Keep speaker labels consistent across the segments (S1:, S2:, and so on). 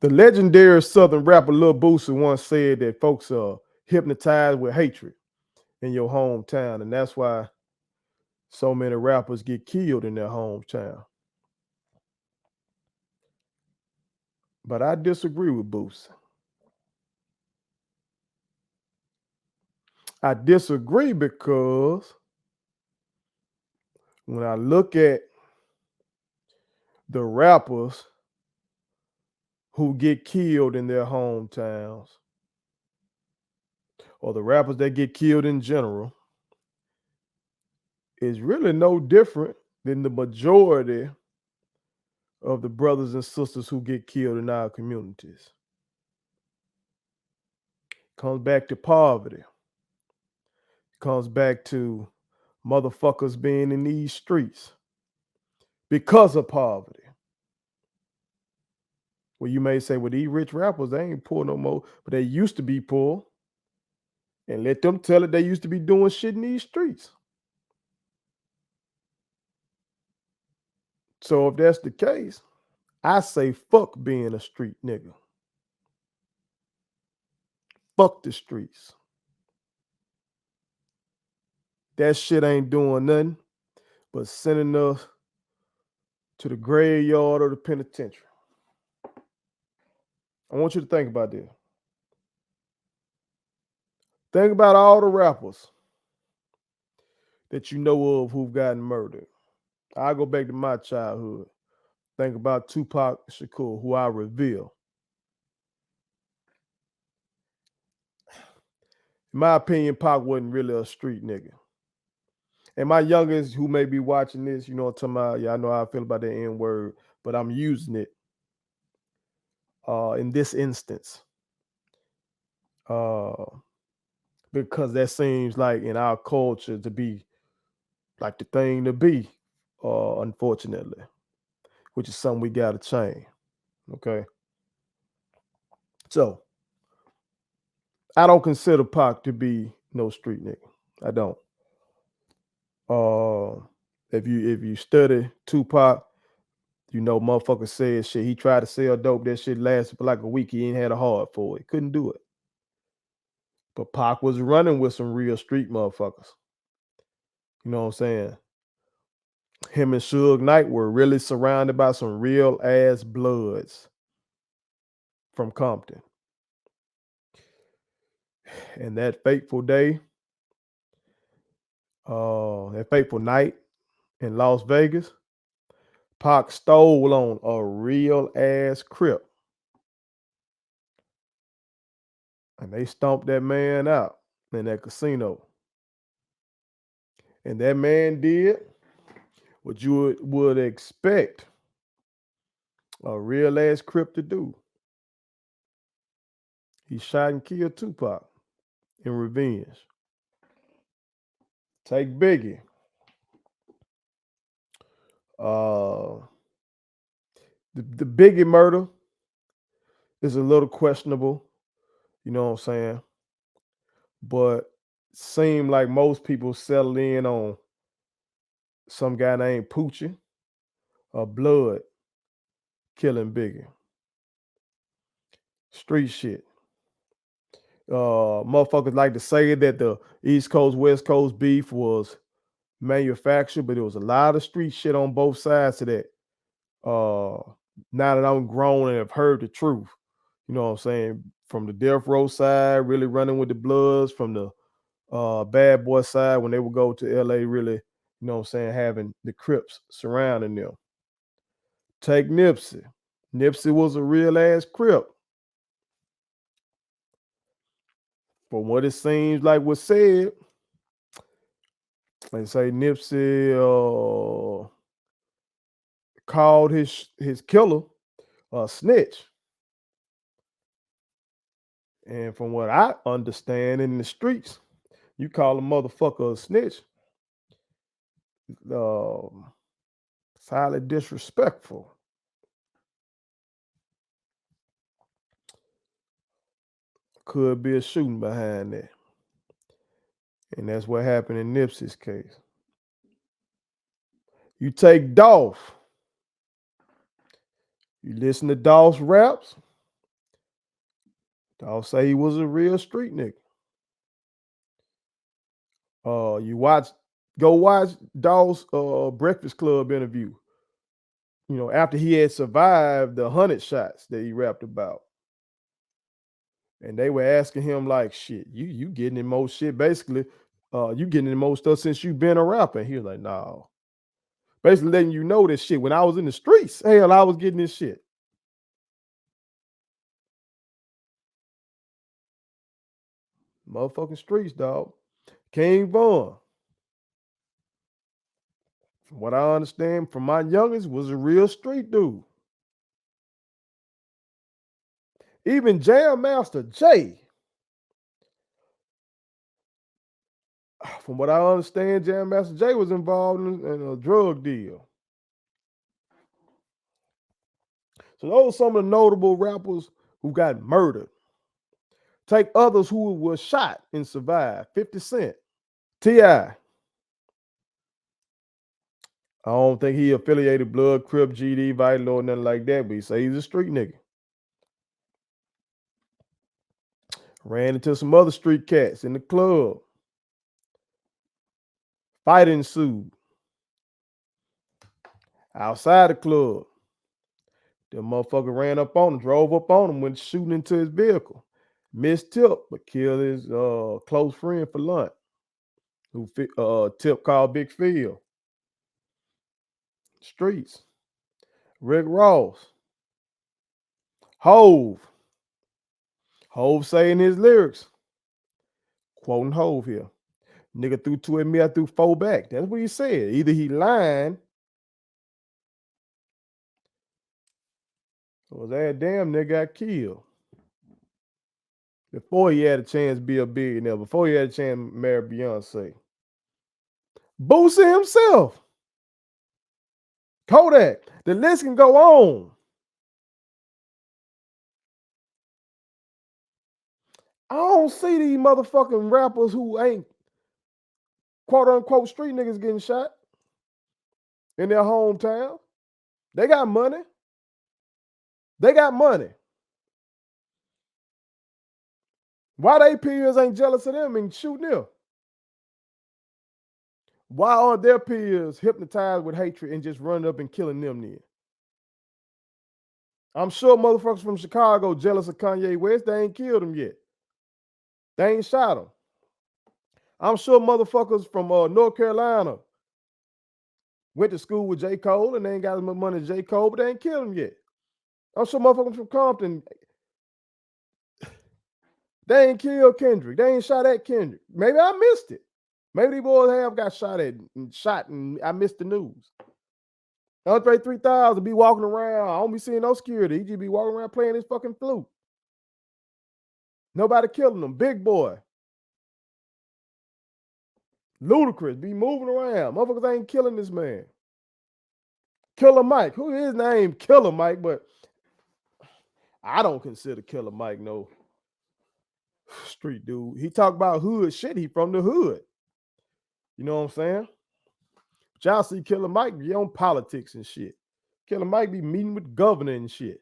S1: The legendary Southern rapper Lil Boosie once said that folks are hypnotized with hatred in your hometown, and that's why so many rappers get killed in their hometown. But I disagree with Boosie. I disagree because when I look at the rappers who get killed in their hometowns, or the rappers that get killed in general, is really no different than the majority of the brothers and sisters who get killed in our communities. Comes back to poverty. Comes back to motherfuckers being in these streets because of poverty. Well, you may say, well, these rich rappers, they ain't poor no more, but they used to be poor. And let them tell it they used to be doing shit in these streets. So if that's the case, I say fuck being a street nigga. Fuck the streets. That shit ain't doing nothing but sending us to the graveyard or the penitentiary. I want you to think about this. Think about all the rappers that you know of who've gotten murdered. I go back to my childhood. Think about Tupac Shakur, who I revere. In my opinion, Pac wasn't really a street nigga. And my youngest who may be watching this, you know what I'm talking about, yeah, I know how I feel about the N word, but I'm using it in this instance. Because that seems like in our culture to be like the thing to be, unfortunately, which is something we got to change. Okay. So I don't consider Pac to be no street nigga. I don't. If you study Tupac, you know, motherfucker said shit. He tried to sell dope. That shit lasted for like a week. He ain't had a heart for it. Couldn't do it. But Pac was running with some real street motherfuckers. You know what I'm saying? Him and Suge Knight were really surrounded by some real ass bloods from Compton. And that fateful day, that fateful night in Las Vegas, Pac stole on a real ass Crip. And they stomped that man out in that casino. And that man did what you would expect a real ass Crip to do. He shot and killed Tupac in revenge. Take Biggie. The Biggie murder is a little questionable, you know what I'm saying? But seemed like most people settled in on some guy named Poochie or Blood killing Biggie. Street shit. Motherfuckers like to say that the East Coast, West Coast beef was manufactured, but there was a lot of street shit on both sides of that. Now that I'm grown and have heard the truth, you know what I'm saying? From the Death Row side, really running with the Bloods, from the Bad Boy side, when they would go to LA, really, you know what I'm saying, having the Crips surrounding them. Take Nipsey. Nipsey was a real ass Crip. From what it seems like was said, they say Nipsey called his killer a snitch. And from what I understand in the streets, you call a motherfucker a snitch, it's highly disrespectful. Could be a shooting behind that. And that's what happened in Nipsey's case. You take Dolph. You listen to Dolph's raps. I'll say he was a real street nigga. You watch, go watch Dawes' Breakfast Club interview. You know, after he had survived the 100 shots that he rapped about, and they were asking him like, "Shit, you getting in most shit basically? You getting in most stuff since you been a rapper?" And he was like, "No." Basically letting you know this shit. When I was in the streets, hell, I was getting this shit. Motherfucking streets, dog. King Von, from what I understand from my youngest, was a real street dude. Even Jam Master Jay, from what I understand, Jam Master Jay was involved in a drug deal. So those are some of the notable rappers who got murdered. Take others who were shot and survived. 50 Cent, T.I. I don't think he affiliated Blood, Crip, GD, Vital, or nothing like that, but he say he's a street nigga. Ran into some other street cats in the club. Fight ensued. Outside the club, the motherfucker ran up on him, drove up on him, went shooting into his vehicle. Missed Tip, but killed his close friend for lunch, who Tip called Big Phil. Streets. Rick Ross. Hove. Hove saying his lyrics. Quoting Hove here. Nigga threw two at me, I threw four back. That's what he said. Either he lying or that damn nigga got killed before he had a chance to be a billionaire, before he had a chance to marry Beyonce. Boosie himself. Kodak. The list can go on. I don't see these motherfucking rappers who ain't quote unquote street niggas getting shot in their hometown. They got money. They got money. Why they peers ain't jealous of them and shooting them? Why aren't their peers hypnotized with hatred and just running up and killing them then? I'm sure motherfuckers from Chicago jealous of Kanye West. They ain't killed him yet. They ain't shot him. I'm sure motherfuckers from North Carolina went to school with J. Cole and they ain't got as much money as J. Cole, but they ain't killed him yet. I'm sure motherfuckers from Compton, they ain't killed Kendrick. They ain't shot at Kendrick. Maybe I missed it. Maybe these boys have got shot at and shot and I missed the news. Andre 3000 be walking around. I don't be seeing no security. He just be walking around playing his fucking flute. Nobody killing him. Big boy. Ludacris be moving around. Motherfuckers ain't killing this man. Killer Mike. Who is his name? Killer Mike, but I don't consider Killer Mike no street dude. He talk about hood shit. He from the hood. You know what I'm saying? But y'all see Killer Mike be on politics and shit. Killer Mike be meeting with the governor and shit.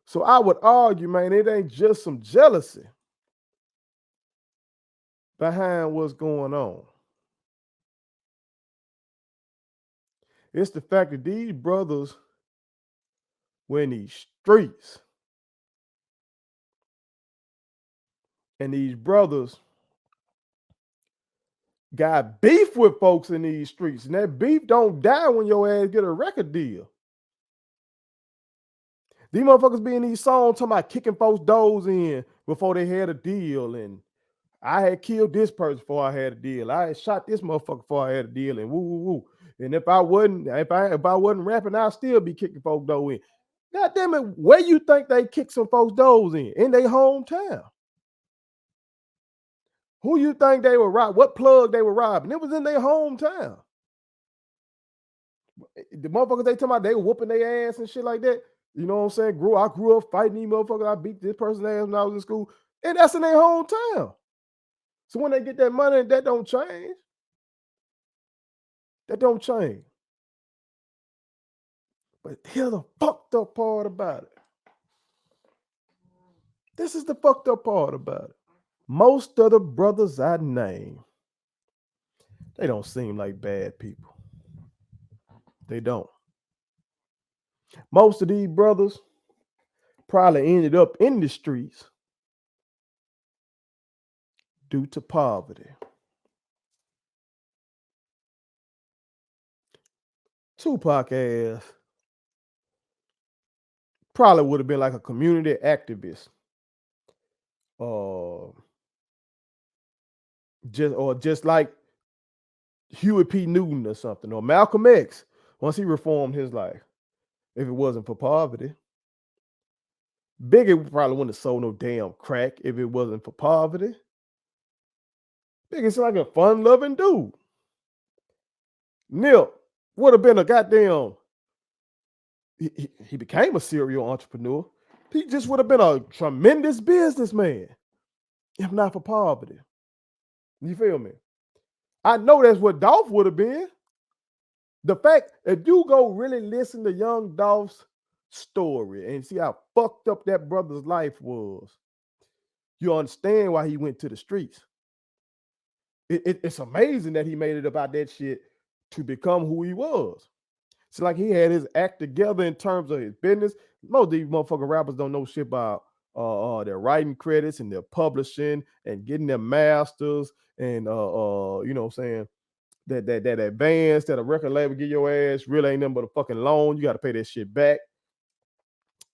S1: So I would argue, man, it ain't just some jealousy behind what's going on. It's the fact that these brothers were in these streets. And these brothers got beef with folks in these streets. And that beef don't die when your ass get a record deal. These motherfuckers be in these songs talking about kicking folks' doors in before they had a deal. And I had killed this person before I had a deal. I had shot this motherfucker before I had a deal. And woo woo woo. And if I wasn't rapping, I'd still be kicking folks' doors in. God damn it, where you think they kick some folks' doors in? In their hometown. Who you think they were robbing? What plug they were robbing? It was in their hometown. The motherfuckers they talking about they were whooping their ass and shit like that. You know what I'm saying? I grew up fighting these motherfuckers. I beat this person's ass when I was in school. And that's in their hometown. So when they get that money, that don't change. That don't change. But here's the fucked up part about it. This is the fucked up part about it. Most of the brothers I name, they don't seem like bad people. They don't. Most of these brothers probably ended up in the streets due to poverty. Tupac ass probably would have been like a community activist. Uh, just like Huey P. Newton or something, or Malcolm X, once he reformed his life, if it wasn't for poverty. Biggie probably wouldn't have sold no damn crack if it wasn't for poverty. Biggie's like a fun-loving dude. Nip would have been a goddamn. He became a serial entrepreneur. He just would have been a tremendous businessman if not for poverty. You feel me? I know that's what Dolph would have been. The fact, if you go really listen to young Dolph's story and see how fucked up that brother's life was, you understand why he went to the streets. It's amazing that he made it about that shit to become who he was. It's like he had his act together in terms of his business. Most of these motherfucking rappers don't know shit about their writing credits and their publishing and getting their masters and you know what I'm saying, that advance that a record label give your ass really ain't nothing but a fucking loan. You got to pay that shit back.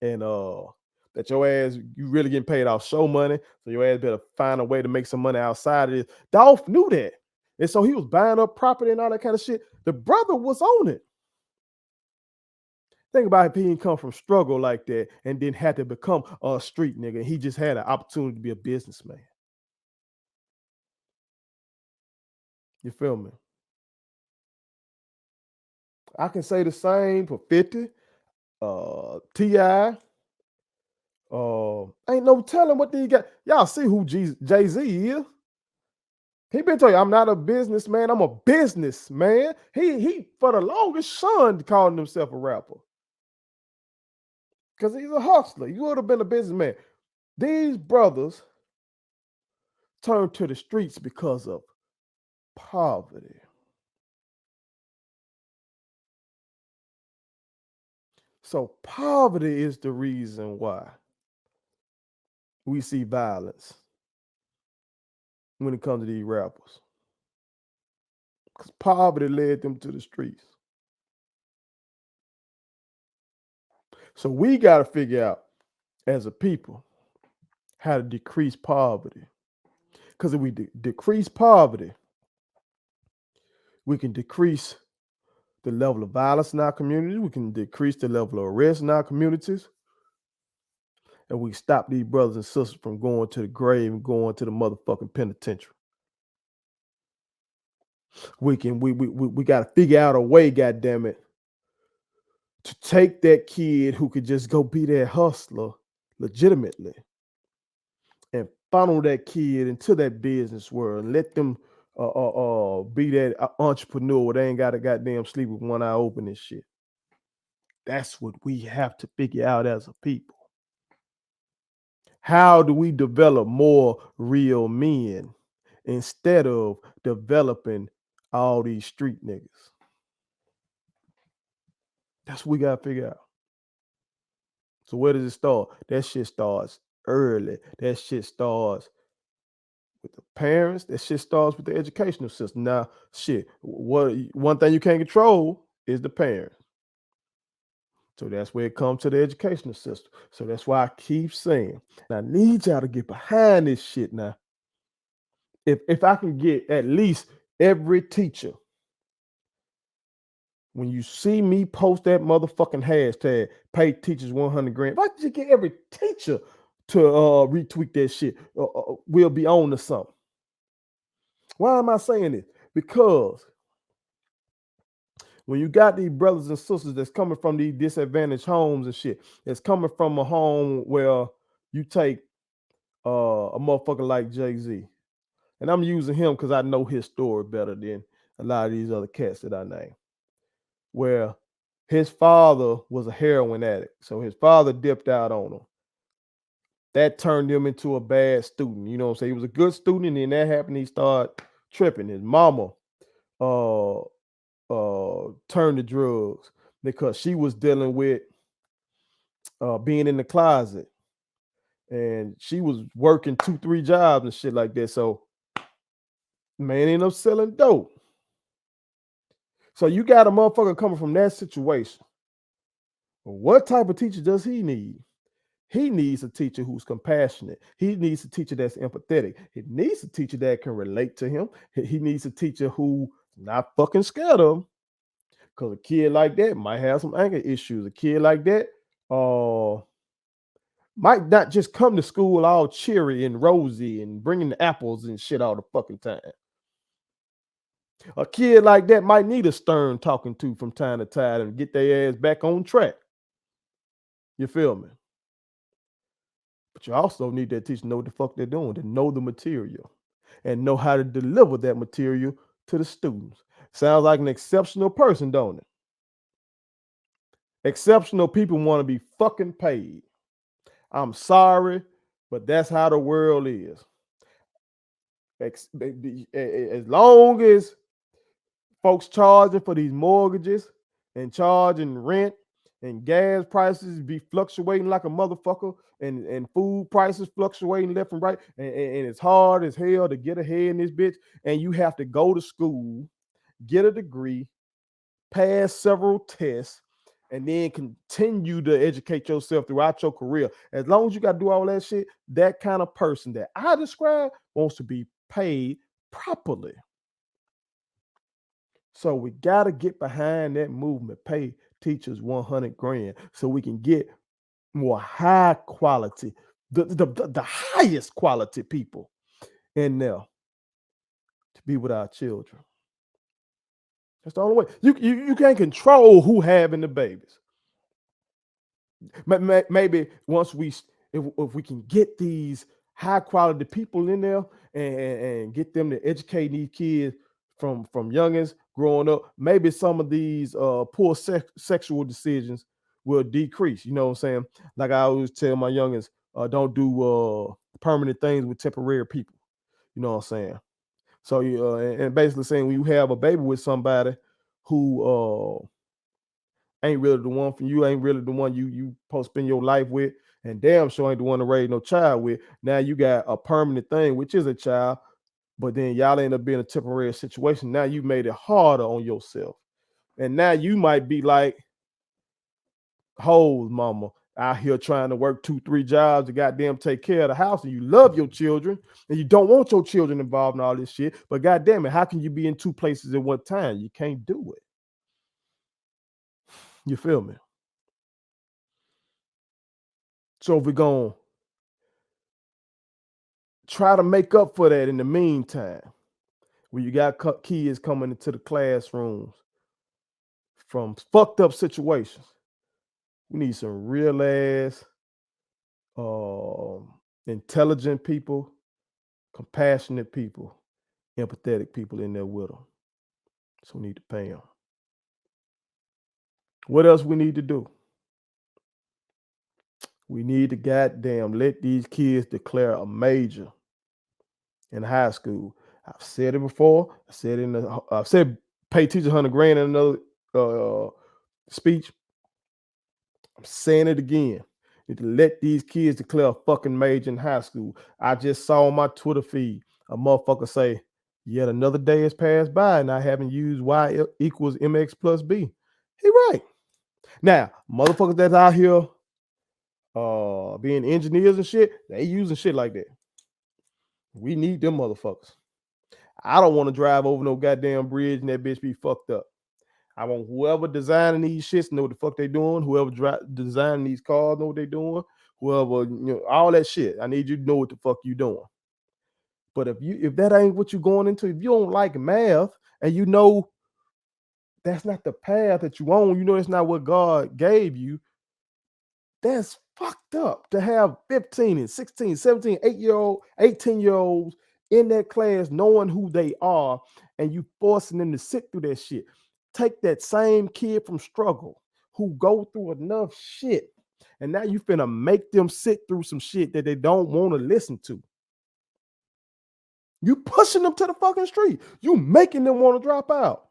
S1: And that your ass, you really getting paid off show money. So your ass better find a way to make some money outside of this. Dolph knew that. And so he was buying up property and all that kind of shit. The brother was on it. Think about if he didn't come from struggle like that and then had to become a street nigga. He just had an opportunity to be a businessman. You feel me? I can say the same for 50, T.I. Ain't no telling what they got. Y'all see who JayZ is. He been telling you, I'm not a businessman, I'm a businessman. He for the longest son calling himself a rapper. Because he's a hustler. You would have been a businessman. These brothers turned to the streets because of poverty. So poverty is the reason why we see violence when it comes to these rappers. Because poverty led them to the streets. So we got to figure out as a people how to decrease poverty. Because if we decrease poverty, we can decrease the level of violence in our community. We can decrease the level of arrest in our communities. And we stop these brothers and sisters from going to the grave and going to the motherfucking penitentiary. We got to figure out a way, goddamn it, to take that kid who could just go be that hustler legitimately and funnel that kid into that business world and let them be that entrepreneur where they ain't got to goddamn sleep with one eye open and shit. That's what we have to figure out as a people. How do we develop more real men instead of developing all these street niggas? That's what we got to figure out. So where does it start? That shit starts early. That shit starts with the parents. That shit starts with the educational system. Now, shit, one thing you can't control is the parents. So that's where it comes to the educational system. So that's why I keep saying, I need y'all to get behind this shit now. If I can get at least every teacher, when you see me post that motherfucking hashtag, pay teachers 100 grand, if I can just get every teacher to retweet that shit, we'll be on to something. Why am I saying this? Because when you got these brothers and sisters that's coming from these disadvantaged homes and shit, that's coming from a home where you take a motherfucker like JayZ, and I'm using him because I know his story better than a lot of these other cats that I name, where His father was a heroin addict, so his father dipped out on him. That turned him into a bad student. You know what I'm saying? He was a good student, and then that happened. He started tripping. His mama uh turned to drugs because she was dealing with being in the closet, and she was working 2, 3 jobs and shit like that. So man ended up selling dope. So you got a motherfucker coming from that situation. What type of teacher does he need? He needs a teacher who's compassionate. He needs a teacher that's empathetic. He needs a teacher that can relate to him. He needs a teacher who not fucking scared of him. Because a kid like that might have some anger issues. A kid like that might not just come to school all cheery and rosy and bringing the apples and shit all the fucking time. A kid like that might need a stern talking to from time to time and get their ass back on track. You feel me? But you also need that teacher to know what the fuck they're doing, to know the material and know how to deliver that material to the students. Sounds like an exceptional person, don't it? Exceptional people want to be fucking paid. I'm sorry, but that's how the world is. As long as folks charging for these mortgages and charging rent and gas prices be fluctuating like a motherfucker, and food prices fluctuating left and right, and it's hard as hell to get ahead in this bitch, and you have to go to school, get a degree, pass several tests, and then continue to educate yourself throughout your career. As long as you got to do all that shit, that kind of person that I describe wants to be paid properly. So we got to get behind that movement, pay teachers 100 grand so we can get more high quality, the highest quality people in there to be with our children. That's the only way. You can't control who having the babies. Maybe once if we can get these high quality people in there and get them to educate these kids from youngins growing up, maybe some of these poor sexual decisions will decrease. You know what I'm saying? Like I always tell my youngins, don't do permanent things with temporary people. You know what I'm saying? So and basically saying when you have a baby with somebody who ain't really the one for you, ain't really the one you supposed to spend your life with, and damn sure ain't the one to raise no child with. Now you got a permanent thing, which is a child, but then y'all end up being a temporary situation. Now you made it harder on yourself. And now you might be like, hold mama, out here trying to work 2, 3 jobs to goddamn take care of the house, and you love your children and you don't want your children involved in all this shit. But goddamn it, how can you be in 2 places at one time? You can't do it. You feel me? So if we're gonna try to make up for that in the meantime, when you got kids coming into the classrooms from fucked up situations, we need some real ass, intelligent people, compassionate people, empathetic people in there with them. So we need to pay them. What else we need to do? We need to goddamn let these kids declare a major in high school. I've said it before. I've said pay teachers 100 grand in another speech. I'm saying it again. Need to let these kids declare a fucking major in high school. I just saw on my Twitter feed a motherfucker say, yet another day has passed by and I haven't used y equals mx plus b. He right. Now, motherfuckers that's out here being engineers and shit, they using shit like that. We need them motherfuckers. I don't want to drive over no goddamn bridge and that bitch be fucked up. I want whoever designing these shits know what the fuck they doing. Whoever designing these cars know what they doing. Whoever, all that shit. I need you to know what the fuck you doing. But if that ain't what you going into, if you don't like math and you know that's not the path that you own, you know it's not what God gave you, that's fucked up to have 15 and 16, 17, 8-year-old, 18-year-olds in that class knowing who they are and you forcing them to sit through that shit. Take that same kid from struggle who go through enough shit, and now you finna make them sit through some shit that they don't want to listen to. You pushing them to the fucking street. You making them want to drop out.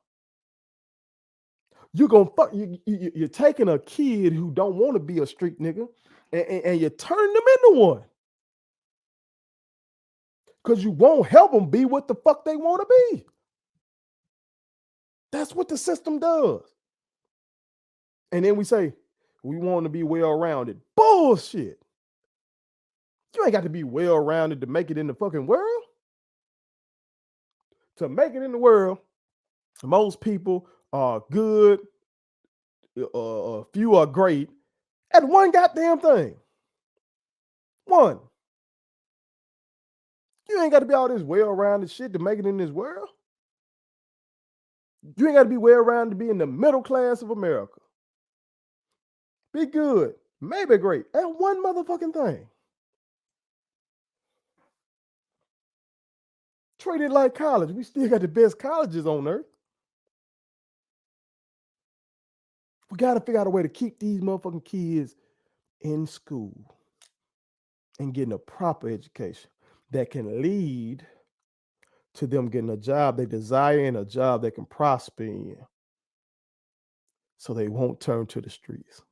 S1: You gonna fuck you're taking a kid who don't want to be a street nigga, and you turn them into one. Because you won't help them be what the fuck they want to be. That's what the system does. And then we say, we want to be well-rounded. Bullshit. You ain't got to be well-rounded to make it in the fucking world. To make it in the world, most people are good, a few are great at one goddamn thing. One. You ain't got to be all this well-rounded shit to make it in this world. You ain't got to be well-rounded to be in the middle class of America. Be good, maybe great at one motherfucking thing. Treat it like college. We still got the best colleges on earth. We got to figure out a way to keep these motherfucking kids in school and getting a proper education that can lead to them getting a job they desire and a job they can prosper in, so they won't turn to the streets,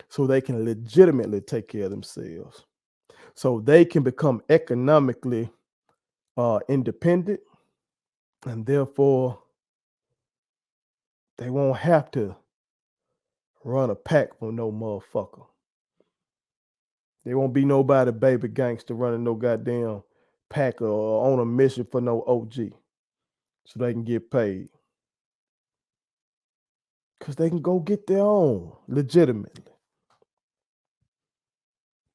S1: so they can legitimately take care of themselves, so they can become economically independent, and therefore they won't have to run a pack for no motherfucker. There won't be nobody baby gangster running no goddamn pack or on a mission for no OG, so they can get paid. Because they can go get their own legitimately.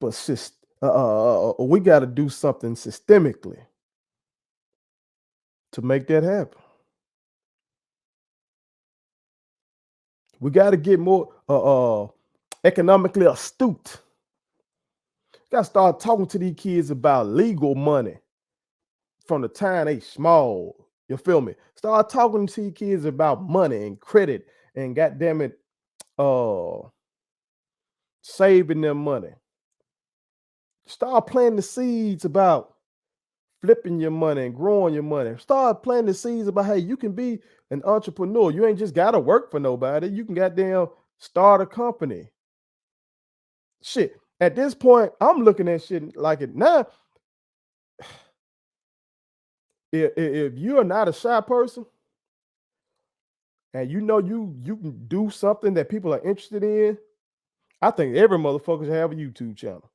S1: But we got to do something systemically to make that happen. We got to get more economically astute. Got to start talking to these kids about legal money from the time they small. You feel me? Start talking to these kids about money and credit and goddamn it, saving them money. Start planting the seeds about flipping your money and growing your money. Start planting the seeds about, hey, you can be an entrepreneur. You ain't just got to work for nobody. You can goddamn start a company. Shit. At this point, I'm looking at shit like it now. If you're not a shy person and you know you can do something that people are interested in, I think every motherfucker should have a YouTube channel.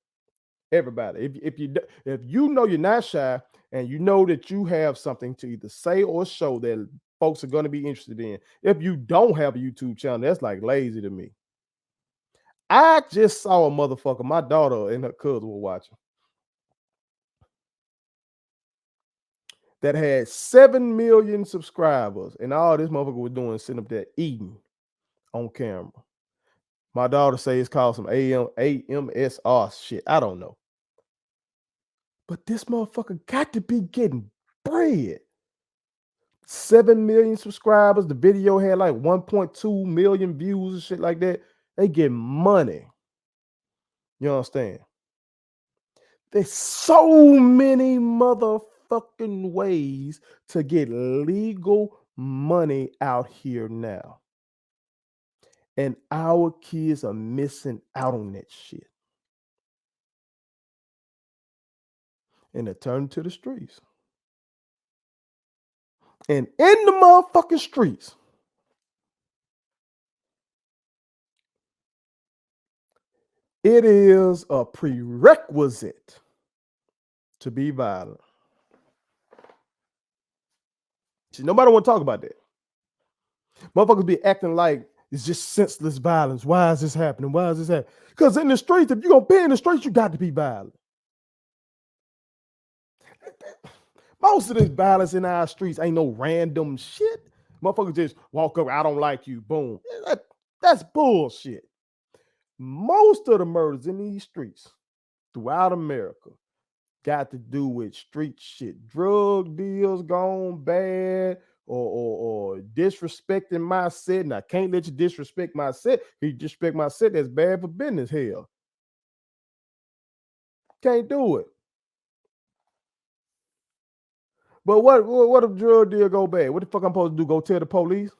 S1: Everybody. If you know you're not shy and you know that you have something to either say or show that folks are going to be interested in, if you don't have a YouTube channel, that's like lazy to me. I just saw a motherfucker, my daughter and her cousin were watching, that had 7 million subscribers, and all this motherfucker was doing is sitting up there eating on camera. My daughter say it's called some AMSR shit. I don't know. But this motherfucker got to be getting bread. 7 million subscribers. The video had like 1.2 million views and shit like that. They get money. You understand? There's so many motherfucking ways to get legal money out here now. And our kids are missing out on that shit. And they're turning to the streets. And in the motherfucking streets, it is a prerequisite to be violent. See, nobody want to talk about that. Motherfuckers be acting like it's just senseless violence. Why is this happening? Why is this happening? Because in the streets, if you're going to be in the streets, you got to be violent. Most of this violence in our streets ain't no random shit. Motherfuckers just walk up, I don't like you, boom. That's bullshit. Most of the murders in these streets throughout America got to do with street shit. Drug deals gone bad, or disrespecting my set, and I can't let you disrespect my set. You disrespect my set, that's bad for business. Hell, can't do it. But what if drug deal go bad? What the fuck I'm supposed to do? Go tell the police?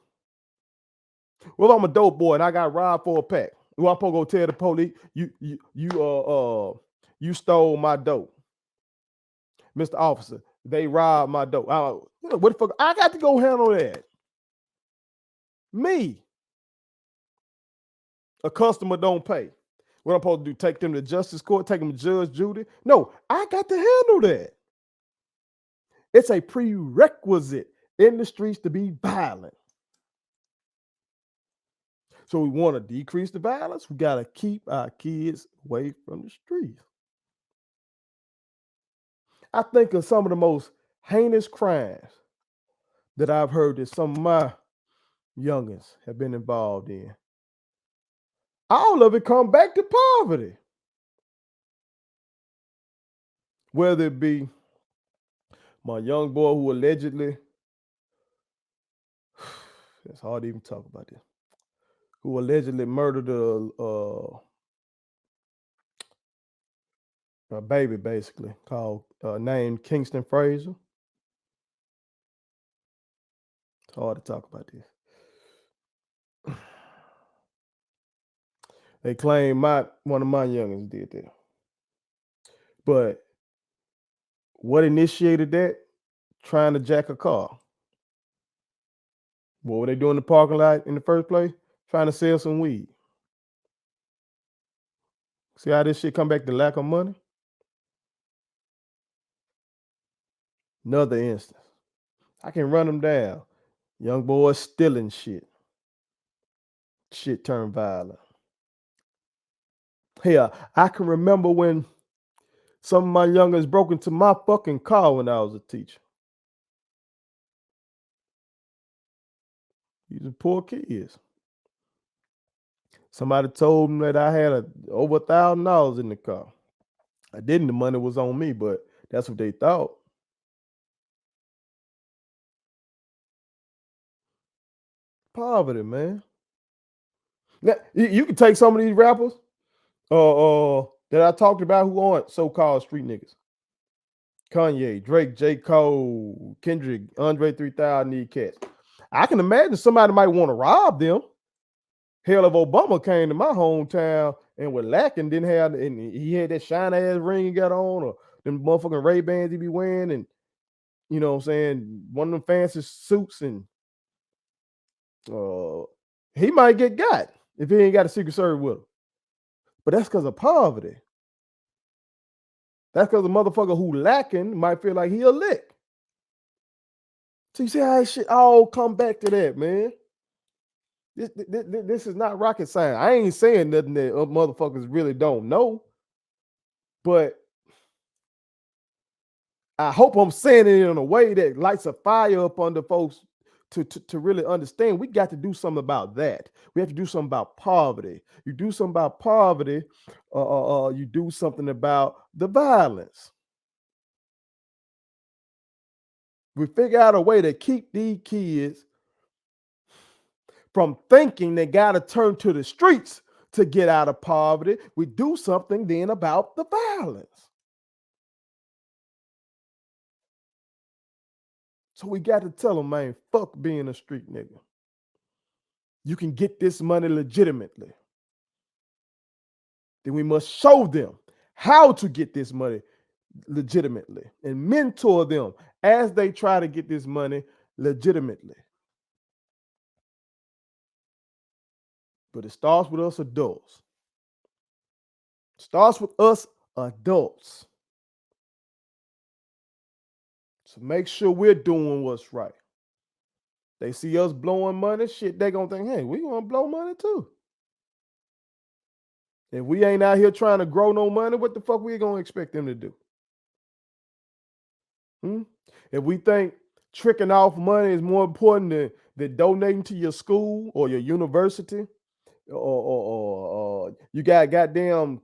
S1: Well, if I'm a dope boy and I got robbed for a pack, well, I'm supposed to go tell the police you stole my dope, Mr. Officer. They robbed my dope. What the fuck? I got to go handle that. Me, a customer don't pay. What I'm supposed to do? Take them to justice court? Take them to Judge Judy? No, I got to handle that. It's a prerequisite in the streets to be violent. So we want to decrease the violence. We got to keep our kids away from the streets. I think of some of the most heinous crimes that I've heard that some of my youngins have been involved in. All of it come back to poverty. Whether it be my young boy who allegedly, it's hard to even talk about this, who allegedly murdered a baby, basically, called named Kingston Fraser. It's hard to talk about this. They claim one of my youngins did that. But what initiated that? Trying to jack a car. What were they doing in the parking lot in the first place? Trying to sell some weed. See how this shit come back to lack of money? Another instance. I can run them down. Young boys stealing shit. Shit turned violent. Hell, I can remember when some of my youngins broke into my fucking car when I was a teacher. These are poor kids. Somebody told them that I had over $1,000 in the car. I didn't. The money was on me, but that's what they thought. Poverty, man. Now, you can take some of these rappers that I talked about who aren't so-called street niggas. Kanye, Drake, J. Cole, Kendrick, Andre 3000, these cats. I can imagine somebody might want to rob them. Hell, if Obama came to my hometown and was lacking, didn't have, and he had that shiny ass ring he got on, or them motherfucking Ray-Bans he be wearing, and you know what I'm saying, one of them fancy suits, and he might get got if he ain't got a Secret Service with him. But that's because of poverty. That's because the motherfucker who lacking might feel like he a lick. So you see how that shit all come back to that, man. This is not rocket science. I ain't saying nothing that motherfuckers really don't know, but I hope I'm saying it in a way that lights a fire up under folks to really understand. We got to do something about that. We have to do something about poverty. You do something about poverty, you do something about the violence. We figure out a way to keep these kids from thinking they got to turn to the streets to get out of poverty. We do something then about the violence. So we got to tell them, man, fuck being a street nigga. You can get this money legitimately. Then we must show them how to get this money legitimately and mentor them as they try to get this money legitimately. But it starts with us adults. It starts with us adults. So make sure we're doing what's right. They see us blowing money, shit, they gonna think, hey, we gonna blow money too. If we ain't out here trying to grow no money, what the fuck we gonna expect them to do? If we think tricking off money is more important than donating to your school or your university, or you got goddamn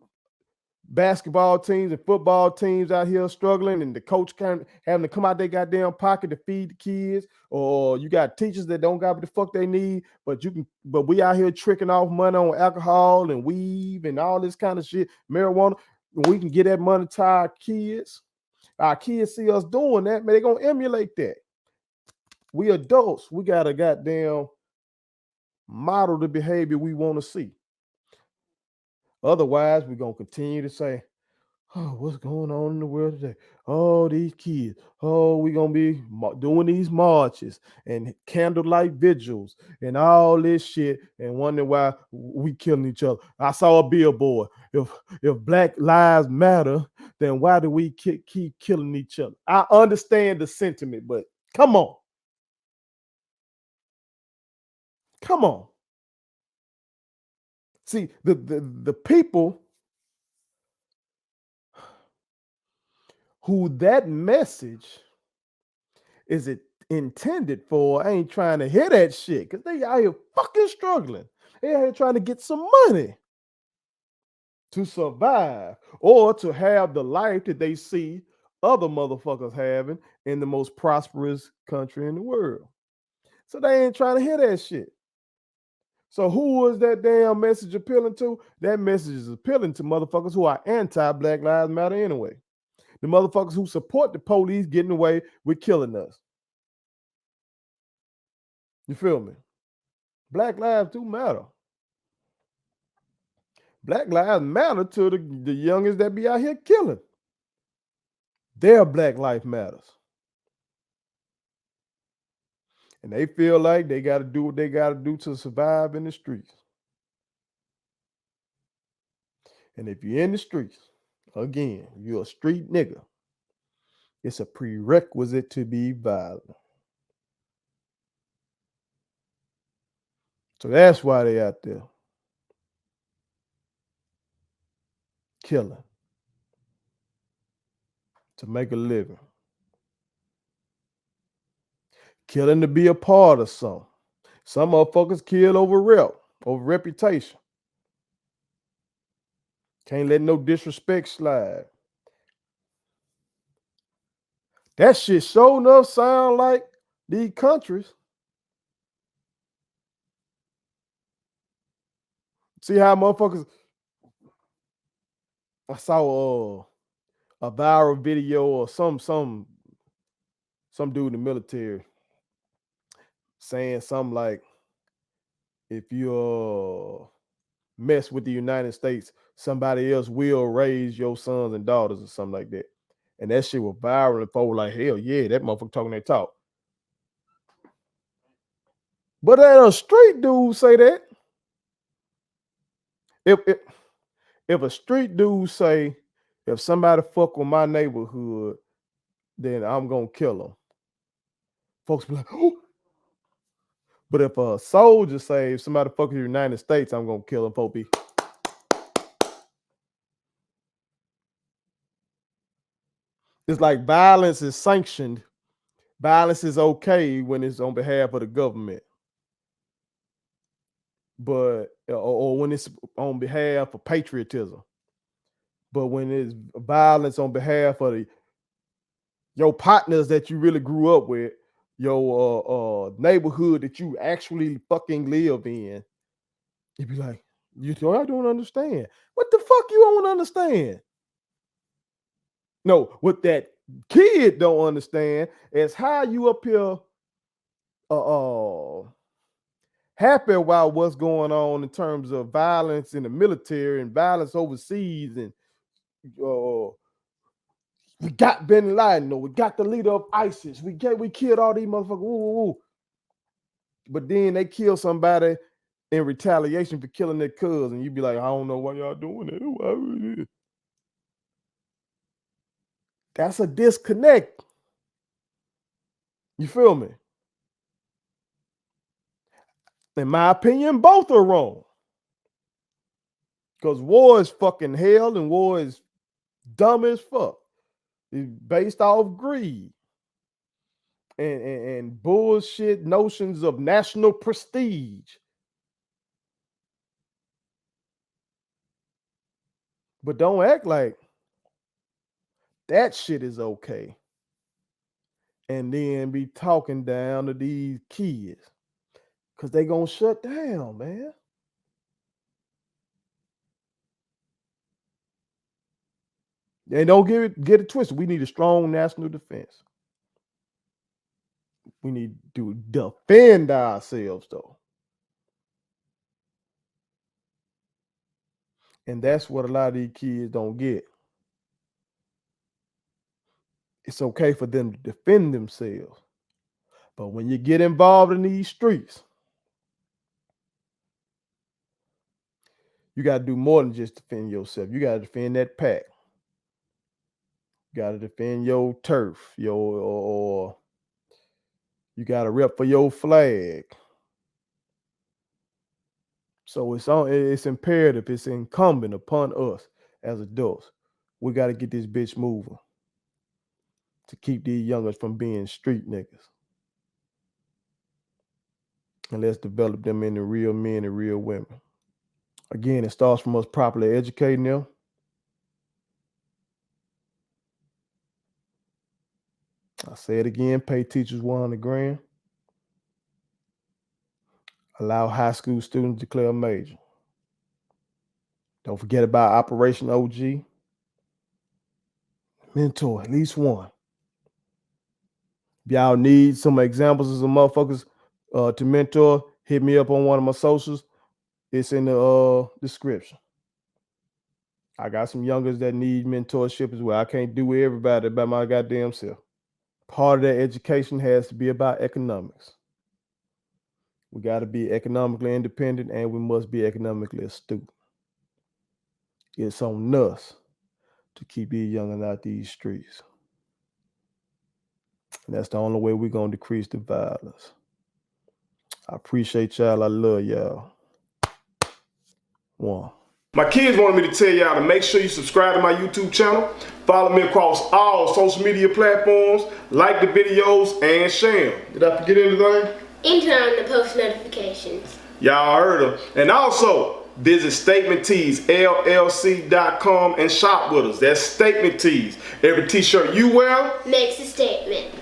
S1: basketball teams and football teams out here struggling, and the coach having to come out their goddamn pocket to feed the kids, or you got teachers that don't got what the fuck they need, but we out here tricking off money on alcohol and weed and all this kind of shit, marijuana. We can get that money to our kids. Our kids see us doing that, man, they're gonna emulate that. We adults, we gotta goddamn model the behavior we want to see. Otherwise, we're gonna continue to say, oh, what's going on in the world today? Oh, these kids. Oh, we're gonna be doing these marches and candlelight vigils and all this shit, and wonder why we killing each other. I saw a billboard. If Black Lives Matter, then why do we keep killing each other? I understand the sentiment, but come on. Come on. See, the people who that message is it intended for ain't trying to hear that shit, because they out here fucking struggling. They out here trying to get some money to survive or to have the life that they see other motherfuckers having in the most prosperous country in the world. So they ain't trying to hear that shit. So who is that damn message appealing to? That message is appealing to motherfuckers who are anti-Black Lives Matter anyway. The motherfuckers who support the police getting away with killing us. You feel me? Black lives do matter. Black lives matter to the youngest that be out here killing. Their black life matters. And they feel like they got to do what they got to do to survive in the streets. And if you're in the streets, again, you're a street nigga, it's a prerequisite to be violent. So that's why they out there killing to make a living. Killing to be a part of something. Some motherfuckers kill over reputation. Can't let no disrespect slide. That shit sure enough sound like these countries. See how motherfuckers. I saw a viral video or some dude in the military saying something like, if you mess with the United States, somebody else will raise your sons and daughters or something like that. And that shit was viral and folk were like, hell yeah, that motherfucker talking that talk. But a street dude say that. If a street dude say, if somebody fuck with my neighborhood, then I'm gonna kill them. Folks be like, oh. But if a soldier say, if somebody fuck with the United States, I'm gonna kill them. Folks be. It's like violence is sanctioned. Violence is okay when it's on behalf of the government, but or when it's on behalf of patriotism. But when it's violence on behalf of your partners that you really grew up with, your neighborhood that you actually fucking live in, you'd be like, I don't understand. What the fuck you don't understand? No, what that kid don't understand is how you up here happy about what's going on in terms of violence in the military and violence overseas, and we got Bin Laden, or we got the leader of ISIS, we killed all these motherfuckers, woo. But then they kill somebody in retaliation for killing their cousin. You be like, I don't know why y'all doing it. That's a disconnect. You feel me? In my opinion, both are wrong. Because war is fucking hell and war is dumb as fuck. It's based off greed and bullshit notions of national prestige. But don't act like that shit is okay. And then be talking down to these kids. Cause they gonna shut down, man. And don't get it twisted. We need a strong national defense. We need to defend ourselves, though. And that's what a lot of these kids don't get. It's okay for them to defend themselves. But when you get involved in these streets, you got to do more than just defend yourself. You got to defend that pack. You got to defend your turf, or you got to rep for your flag. So it's imperative, it's incumbent upon us as adults. We got to get this bitch moving to keep these youngers from being street niggas. And let's develop them into real men and real women. Again, it starts from us properly educating them. I say it again, pay teachers $100 grand. Allow high school students to declare a major. Don't forget about Operation OG. Mentor at least one. If y'all need some examples of some motherfuckers to mentor, hit me up on one of my socials. It's in the description. I got some youngers that need mentorship as well. I can't do everybody by my goddamn self. Part of that education has to be about economics. We got to be economically independent, and we must be economically astute. It's on us to keep these youngins out these streets. And that's the only way we're going to decrease the violence. I appreciate y'all. I love y'all. One. My kids wanted me to tell y'all to make sure you subscribe to my YouTube channel, follow me across all social media platforms, like the videos, and share them. Did I forget anything?
S2: And turn on the post notifications.
S1: Y'all heard them. And also, visit statementteesllc.com and shop with us. That's Statement Tees. Every t-shirt you wear
S2: makes a statement.